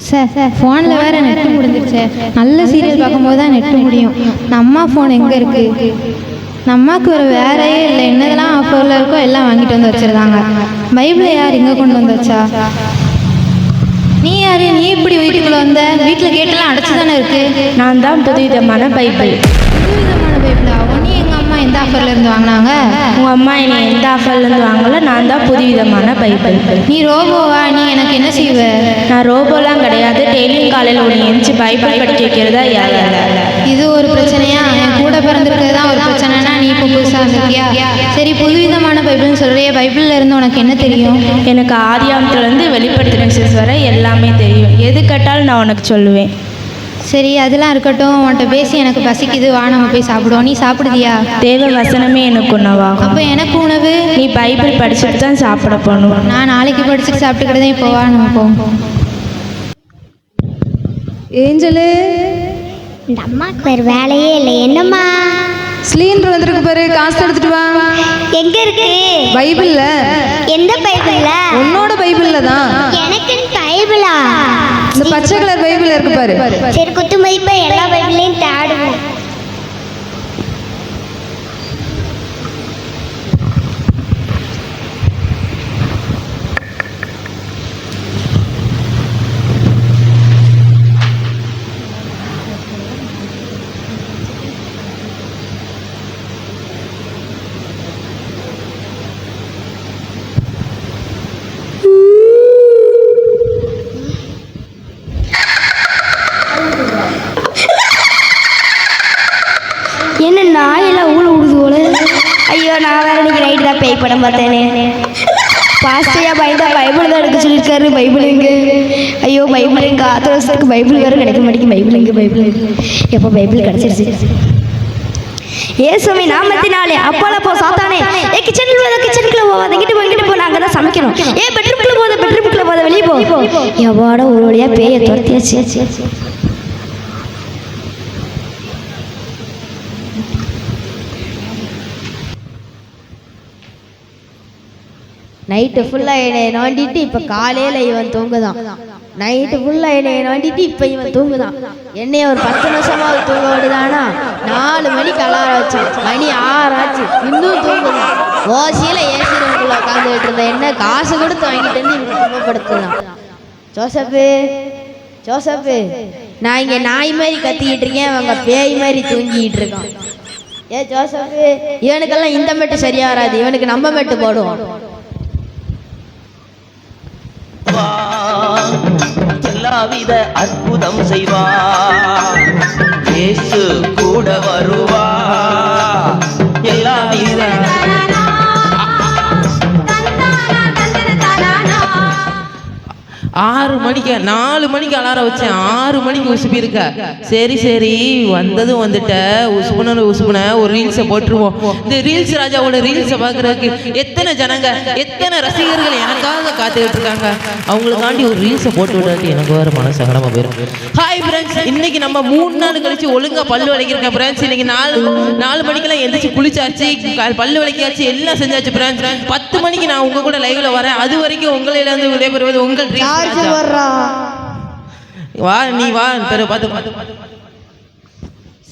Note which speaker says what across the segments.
Speaker 1: Sir ஃபோனில் வேறு net முடிஞ்சிருச்சு. நல்ல சீரியல் பார்க்கும்போது தான் நெட்டு முடியும். அம்மா ஃபோன் எங்கே இருக்குது? அம்மாவுக்கு ஒரு வேலையே இல்லை. என்னதெல்லாம் ஆஃபரில் இருக்கோ எல்லாம் வாங்கிட்டு வந்து வச்சுருந்தாங்க. பைபிளை யார் இங்கே கொண்டு வந்து வச்சா? நீ யார்? நீ இப்படி வீட்டுக்குள்ளே வந்த? வீட்டில் கேட்டெல்லாம் அடைச்சி தானே இருக்குது.
Speaker 2: நான் தான் புதுவிதமான பைபிள்.
Speaker 1: புதுவிதமான பைபிளா? நீ எங்கள் அம்மா எந்த ஆஃபர்லேருந்து வாங்கினாங்க?
Speaker 2: உங்கள் அம்மா என்னை எந்த ஆஃபர்லேருந்து வாங்கல. நான் தான் புதுவிதமான பைபிள்.
Speaker 1: நீ ரோபோவா? நீ எனக்கு என்ன செய்வ?
Speaker 2: நான் ரோபோலாம் கிடையாது. டெய்லியும் காலையில் ஒன்று எந்திச்சு பைபிள் படிக்க வைக்கிறதா யார்?
Speaker 1: இது ஒரு பிரச்சனையா? என் கூட பிறந்திருக்கிறது தான் ஒரு பிரச்சனைனா நீ இப்போ புதுசாக இருந்திருக்கியா? சரி, புதுவிதமான பைபிள்னு சொல்கிறிய, பைபிளில் இருந்து உனக்கு என்ன தெரியும்?
Speaker 2: எனக்கு ஆதியாகமத்துலேருந்து வெளிப்படுத்தின வரை எல்லாமே தெரியும். எது கேட்டாலும் நான் உனக்கு சொல்லுவேன்.
Speaker 1: சரி, அதெல்லாம் இருக்கட்டும். உன்கிட்ட பேசி எனக்கு பசிக்குது, வா நம்ம போய் சாப்பிடுவோம். நீ சாப்பிடுதியா?
Speaker 2: தேவ வசனமே எனக்கு உணவாகும்.
Speaker 1: அப்போ எனக்கு உணவு?
Speaker 2: நீ பைபிள் படிச்சுட்டு தான் சாப்பிட போகணும்.
Speaker 1: நான் நாளைக்கு படிச்சுட்டு சாப்பிட்டுக்கிறதே. இப்போ வா நம்ம போவோம்.
Speaker 3: ஏஞ்சலு,
Speaker 4: இந்த அம்மாவுக்கு வேறு வேலையே இல்லை. என்னம்மா?
Speaker 3: சிலிண்டர் வந்திருக்கு பாரு, காசு எடுத்துட்டு வா.
Speaker 4: எங்க இருக்கு?
Speaker 3: பைபிள்ல.
Speaker 4: எந்த பைபிள்ல?
Speaker 3: உன்னோட பைபிள்ல தான்.
Speaker 4: எனக்கு பைபிளா?
Speaker 3: இந்த பச்சை கலர் பைபிள் இருக்கு பாரு.
Speaker 4: சரி, குத்து மதிப்பா எல்லா பைபிளையும் தேடுவோம். என்ன நாயெல்லாம் ஊழ விடுது போல. ஐயோ, நான் வேற இன்னைக்கு நைட்டு தான் பேய் படம் பார்த்தேனே. பாஸ்டையா பயந்தா பைபிள் தான் எடுக்க சொல்லியிருக்காரு. பைபிள் எங்கே? ஐயோ, பைபிள் எங்கே? ஆத்திர வருஷத்துக்கு பைபிள் வேறு கிடைக்க மாட்டேங்குது. பைபிள் எங்கே? பைபிள் எப்போ பைபிள் கிடச்சிருச்சு? ஏசுமி நாமத்தினாலே அப்போல போ சாத்தானே. கிச்சனுக்குள்ள போத, கிச்சனுக்குள்ள போவாத, இங்கிட்டு போ, நாங்கள் தான் சமைக்கணும். பெட்ரூம்குள்ள போத, பெட்ரூம்குள்ள போத, வெளியே போ. எவ்வாட ஒரு வழியாக பேயை துரத்தியாச்சு.
Speaker 5: நைட்டு ஃபுல்லாக என்னை நோண்டிட்டு இப்போ காலையில் இவன் தூங்குதான். நைட்டு ஃபுல்லாக என்னை நோண்டிட்டு இப்போ இவன் தூங்குதான். என்னைய ஒரு 10 நிமிஷமாக தூங்க விடுதானா? 4 மணிக்கு அலாரம் வச்சான். மணி 6 ஆச்சு, இன்னும் தூங்குதான். ஓசியில் ஏசி ரூமுக்குள்ள உட்காந்துக்கிட்டு இருந்தேன். என்ன காசு கொடுத்து வாங்கிட்டு வந்து இவன் துன்பப்படுத்துதான். ஜோசப்பு, நான் இங்கே நாய் மாதிரி கத்திக்கிட்டு இருக்கேன், அவங்க பேய் மாதிரி தூங்கிக்கிட்டு இருக்கான். ஜோசப்பு, இவனுக்கெல்லாம் இந்த மெட்டு சரியா வராது, இவனுக்கு நம்ம மெட்டு போடுவோம்.
Speaker 6: எல்லாவித அற்புதம் செய்வா, இயேசு கூட வருவா. எல்லாவித
Speaker 7: 6 மணிக்கு 4 மணிக்கு அலாரம் வச்சேன். 6 மணிக்கு உசுப்பி இருக்க. சரி வந்ததும் வந்துட்ட. உசுப்புன ஒரு ரீல்ஸை போட்டுருவோம். இந்த ரீல்ஸ் ராஜாவோட ரீல்ஸை பார்க்கறதுக்கு எத்தனை ஜனங்க, எத்தனை ரசிகர்கள் எனக்காக காத்துக்கிட்டு இருக்காங்க. அவங்களுக்காண்டி ஒரு ரீல்ஸை போட்டு விடாட்டி எனக்கு வேறு மனசு சங்கடமா போயிடும். ஹாய் ஃப்ரெண்ட்ஸ், இன்னைக்கு நம்ம 3 நாள் கழிச்சு ஒழுங்கா பல்லு விளக்கிருக்கேன் ஃப்ரெண்ட்ஸ். இன்னைக்கு 4 மணிக்கெல்லாம் எந்திரிச்சு குளிச்சாச்சு, பல்லு விளக்கியாச்சு, எல்லாம் செஞ்சாச்சு ஃப்ரெண்ட்ஸ். 10 மணிக்கு நான் உங்க கூட லைவ்ல வரேன். அது வரைக்கும் உங்களிலிருந்து விடைபெறுவது உங்கள் பார்த்து.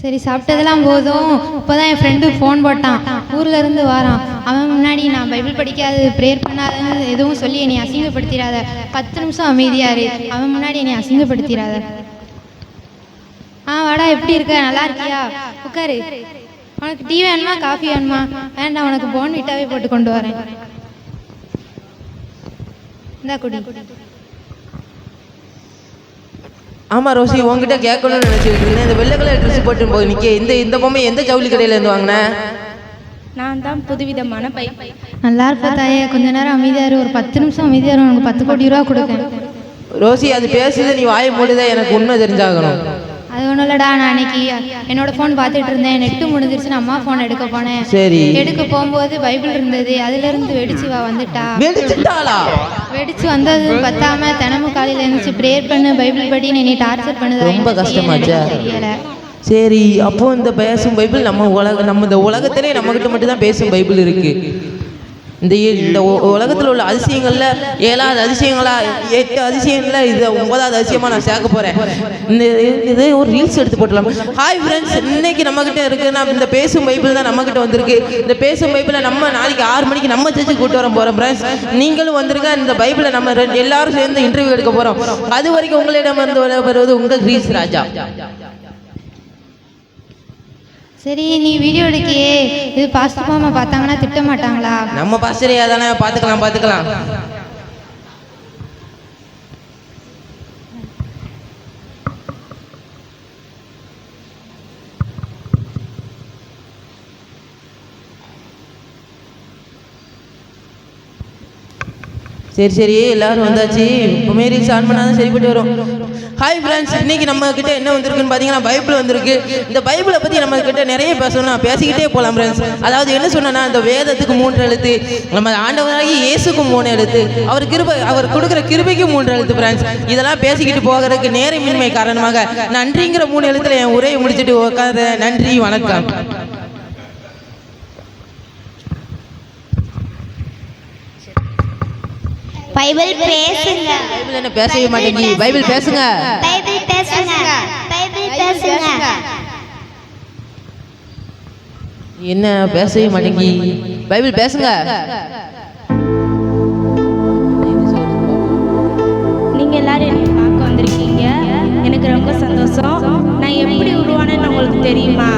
Speaker 1: சரி, சாப்பிட்டதெல்லாம் போதும். இப்போதான் என் ஃப்ரெண்டு ஃபோன் போட்டான். ஊர்ல இருந்து வாரான். அவன் முன்னாடி நான் பைபிள் படிக்காது, ப்ரேயர் பண்ணாதுன்னு எதுவும் சொல்லி என்னை அசிங்கப்படுத்திடாத. 10 நிமிஷம் அமைதியாரு. அவன் முன்னாடி என்னை அசிங்கப்படுத்திடாத. வாடா, எப்படி இருக்க? நல்லா இருக்கியா? உட்காரு. உனக்கு டீ வேணுமா, காஃபி வேணுமா? வேண்டாம், உனக்கு போன்விட்டாவே போட்டு கொண்டு வரேன். இந்தா குடி.
Speaker 7: ஆமா ரோசி, உங்ககிட்ட கேட்கணும்னு நினைச்சிருக்கீங்க. இந்த வெள்ளை கலர் ட்ரெஸ் போட்டு போய் நிக்க, இந்த பொம்மை எந்த ஜவுளி கடையில இருந்து வாங்கின?
Speaker 2: நான் தான் புதுவிதமான பைபிள்.
Speaker 1: நல்லா இருப்ப தாயே, கொஞ்ச நேரம் அமைதியாரு. ஒரு 10 நிமிஷம் அமைதியாரு. உனக்கு 10 கோடி ரூபா கொடுக்கேன்.
Speaker 7: ரோசி, அது பேசுது, நீ வாயை மூடுதா, எனக்கு உண்மை தெரிஞ்சாகணும்.
Speaker 1: அது ஒன்றும் இல்லடா, நான் அன்னைக்கு என்னோட ஃபோன் பார்த்துட்டு இருந்தேன். நெட்டு முடிஞ்சிருச்சுன்னு அம்மா ஃபோன் எடுக்க போனேன்.
Speaker 7: சரி,
Speaker 1: எடுக்க போகும்போது பைபிள் இருந்தது. அதுல இருந்து வெடிச்சு வந்துட்டா. வெடிச்சு வந்தது பத்தாம தினமும் காலையில இருந்துச்சு ப்ரேயர் பண்ணு, பைபிள் படி, நீ டார்ச்சர் பண்ணுதா.
Speaker 7: ரொம்ப கஷ்டமாச்சா?
Speaker 1: தெரியல.
Speaker 7: சரி, அப்போ இந்த பேசும் பைபிள் நம்ம இந்த உலகத்திலே நம்ம கிட்ட மட்டும் தான் பேசும் பைபிள் இருக்கு. இந்த உலகத்தில் உள்ள அதிசயங்கள்ல 7வது அதிசயங்களா 8 அதிசயங்கள்ல இது 9வது அதிசயமா நான் சேர்க்க போறேன். இது ஒரு ரீல்ஸ் எடுத்து போட்டலாம். ஹாய் ஃப்ரெண்ட்ஸ், இன்னைக்கு நம்ம கிட்ட இருக்குன்னா இந்த பேசும் பைபிள் தான் நம்ம கிட்ட வந்திருக்கு. இந்த பேசும் பைபிளை நம்ம நாளைக்கு 6 மணிக்கு நம்ம சர்ச்சுக்கு கூட்டு வர போறோம் ஃப்ரெண்ட்ஸ். நீங்களும் வந்திருக்க. இந்த பைபிளை நம்ம எல்லாரும் சேர்ந்து இன்டர்வியூ எடுக்க போறோம். அது வரைக்கும் உங்களிடம் இருந்து வருவது உங்கள் ரீல்ஸ் ராஜா.
Speaker 1: சரி, நீ வீடியோ எடுக்கியே, இது பாஸ்டர் மாமா பார்த்தாங்கன்னா திட்ட மாட்டாங்களா?
Speaker 7: நம்ம பாஸ்டரே தானே, பார்த்துக்கலாம். சரி எல்லாரும் வந்தாச்சு. இப்போமே ரீல்ஸ் ஆன் பண்ணாதான் சரிப்பட்டு வரும். ஹாய் ஃப்ரெண்ட்ஸ், இன்னைக்கு நம்ம கிட்ட என்ன வந்திருக்குன்னு பார்த்தீங்கன்னா பைபிள் வந்திருக்கு. இந்த பைபிளை பற்றி நம்ம கிட்ட நிறைய பேசணும், பேசிக்கிட்டே போகலாம் ஃப்ரெண்ட்ஸ். அதாவது என்ன சொன்னா, இந்த வேதத்துக்கு 3 எழுத்து, நம்ம ஆண்டவராகி இயேசுக்கு 3 எழுத்து, அவர் கொடுக்குற கிருபைக்கு 3 எழுத்து ஃப்ரெண்ட்ஸ். இதெல்லாம் பேசிக்கிட்டு போகிறதுக்கு நேரமின்மை காரணமாக நன்றிங்கிற 3 எழுத்துல என் உரையை முடிச்சுட்டு உட்கார. நன்றி, வணக்கம்.
Speaker 4: பைபிள் பேசுங்க.
Speaker 7: பைபிள் என்ன பேசவே மாட்டேங்கி? பைபிள் பேசுங்க.
Speaker 4: பைபிள் பேசுங்க. பைபிள் பேசுங்க.
Speaker 7: என்ன பேசவே மாட்டேங்கி? பைபிள் பேசுங்க.
Speaker 2: நீங்கள் எல்லாரும் என்னை பார்க்க வந்திருக்கீங்க, எனக்கு ரொம்ப சந்தோஷம். நான் எப்படி உருவானேன்னு உங்களுக்கு தெரியுமா?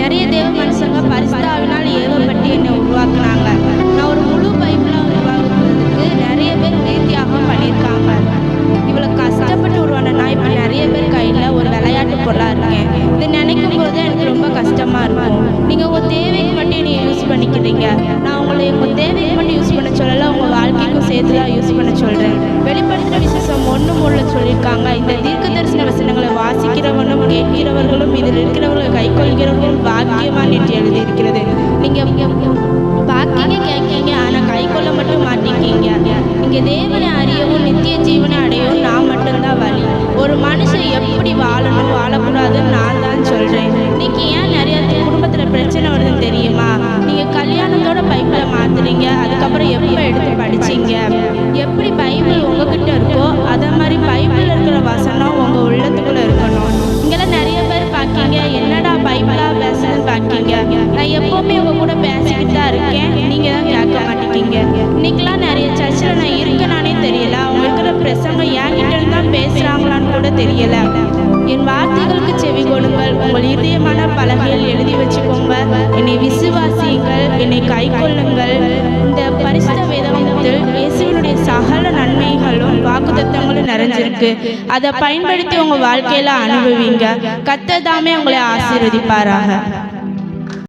Speaker 2: நிறைய தேவ மனுஷங்க பரிசுத்தாவினால் ஏவப்பட்டு என்னை உருவாக்குனாங்க. நான் ஒரு முழு பைபிளாக உருவாக்குறதுக்கு நிறைய பேர் உயிர்த்தியாகம் பண்ணியிருக்காங்க. இவ்வளோ கஷ்டப்பட்டு உருவான நான் இப்போ நிறைய பேர் கையில் ஒரு விளையாட்டு பொருளாக இருக்கேன். இதை நினைக்கும் போது எனக்கு ரொம்ப கஷ்டமாக இருக்கும். நீங்கள் உங்கள் தேவைக்கு மட்டும் என்னை யூஸ் பண்ணிக்கிறீங்க. நான் உங்களை உங்கள் தேவைக்கு மட்டும் யூஸ் பண்ண சொல்லலை, உங்கள் வாழ்க்கைக்கும் சேர்த்து தான் யூஸ் பண்ண சொல்கிறேன். வெளிப்படுத்துகிற விசேஷம் 1:3 சொல்லியிருக்காங்க, இந்த தீர்க்க தரிசன வசனங்களை வாசிக்கிறவனும் கேட்கிறவர்களும் இதில் இருக்கிறவர்கள் கை கொள்கிறவர்களும் பாக்கியமான் என்று எழுதியிருக்கிறது. நீங்கள் பாக்கிங்க கேட்கீங்க, ஆனால் கை கொள்ள மட்டும் மாட்டேங்கிங்க. இங்கே தேவனை அறியவும் நித்திய ஜீவனை அடையவும் நான் மட்டும்தான் வழி. ஒரு மனுஷன் எப்படி வாழணும் வாழக்கூடாதுன்னு நான் தான் சொல்கிறேன். இன்னைக்கு ஏன் நிறைய குடும்பத்தில் பிரச்சனை வருதுன்னு தெரியுமா? நீங்கள் கல்யாணத்தோட பைபிளை மாற்றுறீங்க, அதுக்கப்புறம் எப்போ எடுத்து படிச்சீங்க? எப்படி பைபிள் உங்ககிட்ட இருக்கோ அதே மாதிரி பைபிளில் இருக்கிற வசனம் உங்கள் உள்ளத்துக்குள்ளே இருக்கணும். இங்கெல்லாம் நிறைய பேர் பார்க்கீங்க, என்னடா பைபிளாக பேசுன்னு பார்க்கீங்க. நான் எப்போவுமே உங்கள் கூட பேசிக்கிட்டு தான் இருக்கேன், நீங்கள் தான் கேட்க மாட்டேங்கிங்க. இன்னைக்கெல்லாம் நிறைய சர்ச்சில் நான் இருக்கனானே தெரியல, அவங்க இருக்கிற பிரசங்க என்கிட்ட தான் பேசுகிறாங்களான்னு கூட தெரியல. என் வார்த்தைகளுக்கு செவி கொடுங்கள், உங்கள் இதயமான பலகையில் எழுதி வச்சுக்கோங்க. என்னை விசுவாசியுங்கள், என்னை கை கொள்ளுங்கள். இந்த பரிசுத்த வேதத்தில் இயேசுவினுடைய சகல நன்மைகளும் வாக்குத்தத்தங்களும் நிறைஞ்சிருக்கு. அதை பயன்படுத்தி உங்கள் வாழ்க்கையில அனுபவிங்க. கர்த்தர் தாமே உங்களை ஆசீர்வதிப்பாராக.